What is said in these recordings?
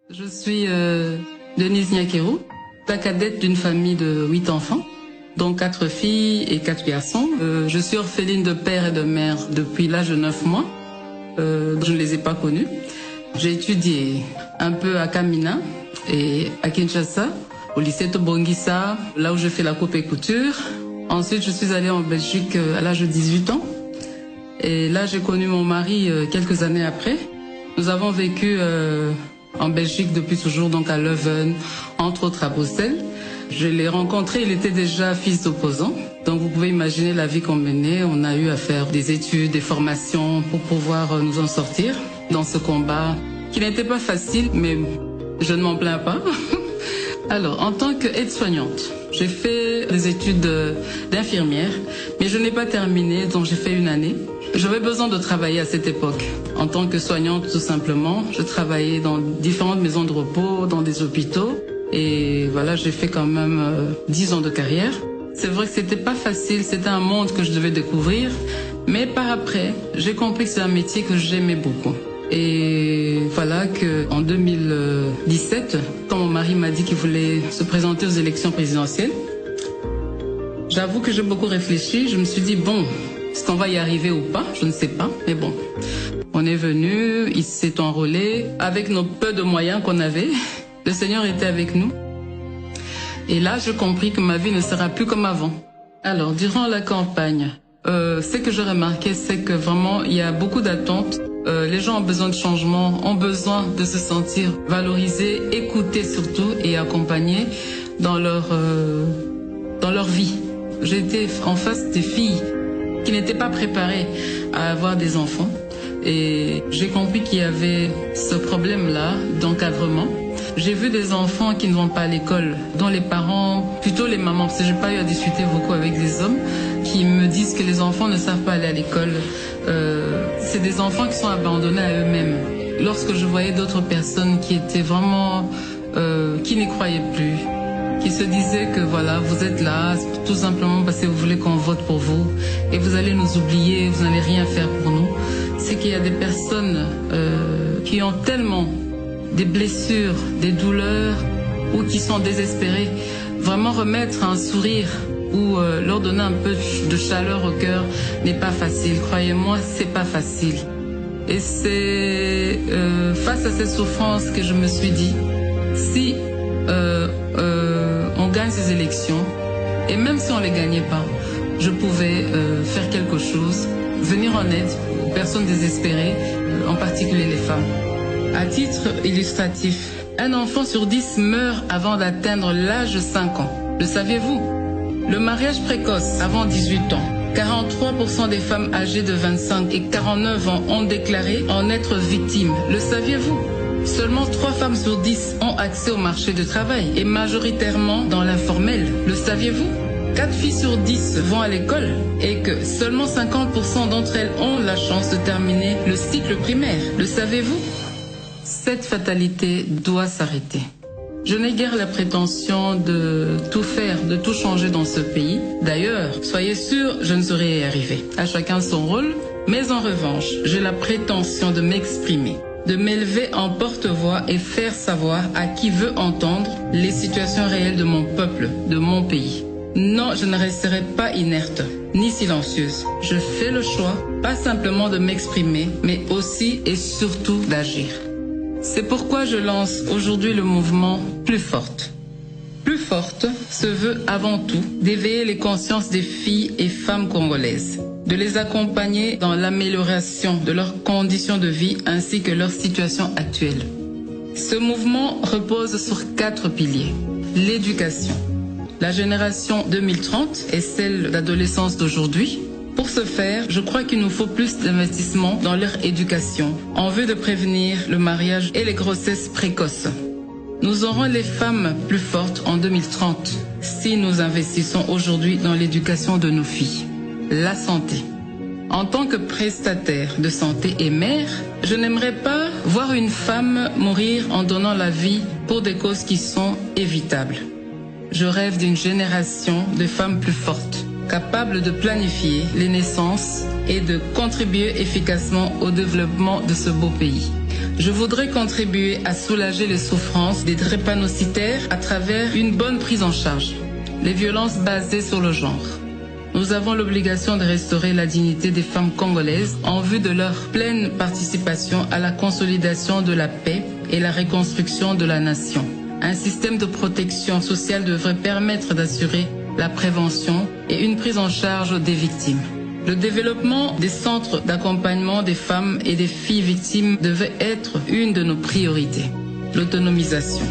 Je suis Denise Nyakeru, la cadette d'une famille de 8 enfants, dont 4 filles et 4 garçons. Je suis orpheline de père et de mère depuis l'âge de 9 mois. Je ne les ai pas connus. J'ai étudié un peu à Kamina et à Kinshasa, au lycée Tobongisa, là où je fais la coupe et couture. Ensuite, je suis allée en Belgique à l'âge de 18 ans. Et là, j'ai connu mon mari quelques années après. Nous avons vécu en Belgique depuis toujours, donc à Leuven, entre autres à Bruxelles. Je l'ai rencontré, il était déjà fils d'opposant. Donc vous pouvez imaginer la vie qu'on menait. On a eu à faire des études, des formations pour pouvoir nous en sortir dans ce combat qui n'était pas facile, mais je ne m'en plains pas. Alors, en tant qu'aide-soignante, j'ai fait des études d'infirmière, mais je n'ai pas terminé, donc j'ai fait une année. J'avais besoin de travailler à cette époque. En tant que soignante, tout simplement, je travaillais dans différentes maisons de repos, dans des hôpitaux. Et voilà, j'ai fait quand même 10 ans de carrière. C'est vrai que c'était pas facile, c'était un monde que je devais découvrir. Mais par après, j'ai compris que c'est un métier que j'aimais beaucoup. Et voilà qu'en 2017, quand mon mari m'a dit qu'il voulait se présenter aux élections présidentielles, j'avoue que j'ai beaucoup réfléchi. Je me suis dit, bon, est-ce qu'on va y arriver ou pas? Je ne sais pas, mais bon. On est venu, il s'est enrôlé avec nos peu de moyens qu'on avait. Le Seigneur était avec nous. Et là, j'ai compris que ma vie ne sera plus comme avant. Alors, durant la campagne, ce que j'ai remarqué, c'est que vraiment, il y a beaucoup d'attentes. Les gens ont besoin de changement, ont besoin de se sentir valorisés, écoutés surtout et accompagnés dans leur vie. J'étais en face des filles qui n'étaient pas préparées à avoir des enfants. Et j'ai compris qu'il y avait ce problème-là d'encadrement. J'ai vu des enfants qui ne vont pas à l'école, dont les parents, plutôt les mamans, parce que j'ai pas eu à discuter beaucoup avec des hommes, qui me disent que les enfants ne savent pas aller à l'école. C'est des enfants qui sont abandonnés à eux-mêmes. Lorsque je voyais d'autres personnes qui étaient vraiment, qui n'y croyaient plus, qui se disaient que voilà, vous êtes là tout simplement parce que vous voulez qu'on vote pour vous et vous allez nous oublier, vous n'allez rien faire pour nous. C'est qu'il y a des personnes qui ont tellement des blessures, des douleurs ou qui sont désespérées. Vraiment remettre un sourire ou leur donner un peu de chaleur au cœur n'est pas facile. Croyez-moi, c'est pas facile. Et c'est face à cette souffrance que je me suis dit, si on gagne ces élections, et même si on les gagnait pas, je pouvais faire quelque chose, venir en aide aux personnes désespérées, en particulier les femmes. À titre illustratif, un enfant sur 10 meurt avant d'atteindre l'âge de 5 ans. Le saviez-vous? Le mariage précoce avant 18 ans. 43% des femmes âgées de 25 et 49 ans ont déclaré en être victimes. Le saviez-vous? Seulement 3 femmes sur 10 ont accès au marché du travail et majoritairement dans l'informel. Le saviez-vous? 4 filles sur 10 vont à l'école et que seulement 50% d'entre elles ont la chance de terminer le cycle primaire. Le savez-vous? Cette fatalité doit s'arrêter. Je n'ai guère la prétention de tout faire, de tout changer dans ce pays. D'ailleurs, soyez sûrs, je ne saurais y arriver. À chacun son rôle, mais en revanche, j'ai la prétention de m'exprimer, de m'élever en porte-voix et faire savoir à qui veut entendre les situations réelles de mon peuple, de mon pays. Non, je ne resterai pas inerte, ni silencieuse. Je fais le choix, pas simplement de m'exprimer, mais aussi et surtout d'agir. C'est pourquoi je lance aujourd'hui le mouvement Plus Forte. Plus Forte se veut avant tout d'éveiller les consciences des filles et femmes congolaises, de les accompagner dans l'amélioration de leurs conditions de vie ainsi que leur situation actuelle. Ce mouvement repose sur 4 piliers. L'éducation. La génération 2030 est celle d'adolescence d'aujourd'hui. Pour ce faire, je crois qu'il nous faut plus d'investissement dans leur éducation, en vue de prévenir le mariage et les grossesses précoces. Nous aurons les femmes plus fortes en 2030 si nous investissons aujourd'hui dans l'éducation de nos filles. La santé. En tant que prestataire de santé et mère, je n'aimerais pas voir une femme mourir en donnant la vie pour des causes qui sont évitables. Je rêve d'une génération de femmes plus fortes, capables de planifier les naissances et de contribuer efficacement au développement de ce beau pays. Je voudrais contribuer à soulager les souffrances des drépanocytaires à travers une bonne prise en charge. Les violences basées sur le genre. Nous avons l'obligation de restaurer la dignité des femmes congolaises en vue de leur pleine participation à la consolidation de la paix et la reconstruction de la nation. Un système de protection sociale devrait permettre d'assurer la prévention et une prise en charge des victimes. Le développement des centres d'accompagnement des femmes et des filles victimes devait être une de nos priorités. L'autonomisation.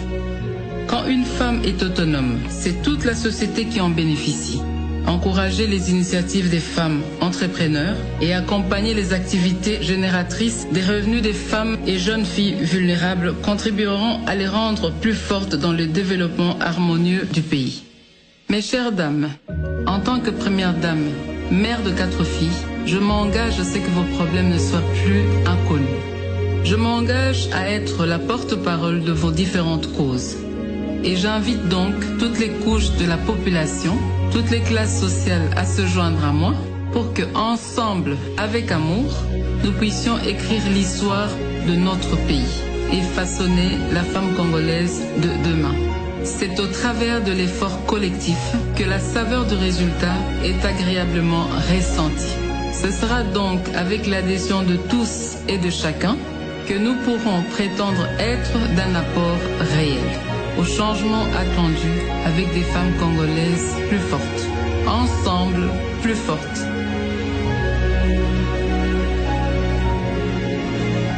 Quand une femme est autonome, c'est toute la société qui en bénéficie. Encourager les initiatives des femmes entrepreneurs et accompagner les activités génératrices des revenus des femmes et jeunes filles vulnérables contribueront à les rendre plus fortes dans le développement harmonieux du pays. Mes chères dames, en tant que première dame, mère de 4 filles, je m'engage à ce que vos problèmes ne soient plus inconnus. Je m'engage à être la porte-parole de vos différentes causes. Et j'invite donc toutes les couches de la population, toutes les classes sociales à se joindre à moi pour que, ensemble, avec amour, nous puissions écrire l'histoire de notre pays et façonner la femme congolaise de demain. C'est au travers de l'effort collectif que la saveur du résultat est agréablement ressentie. Ce sera donc avec l'adhésion de tous et de chacun que nous pourrons prétendre être d'un apport réel au changement attendu avec des femmes congolaises plus fortes. Ensemble, plus fortes.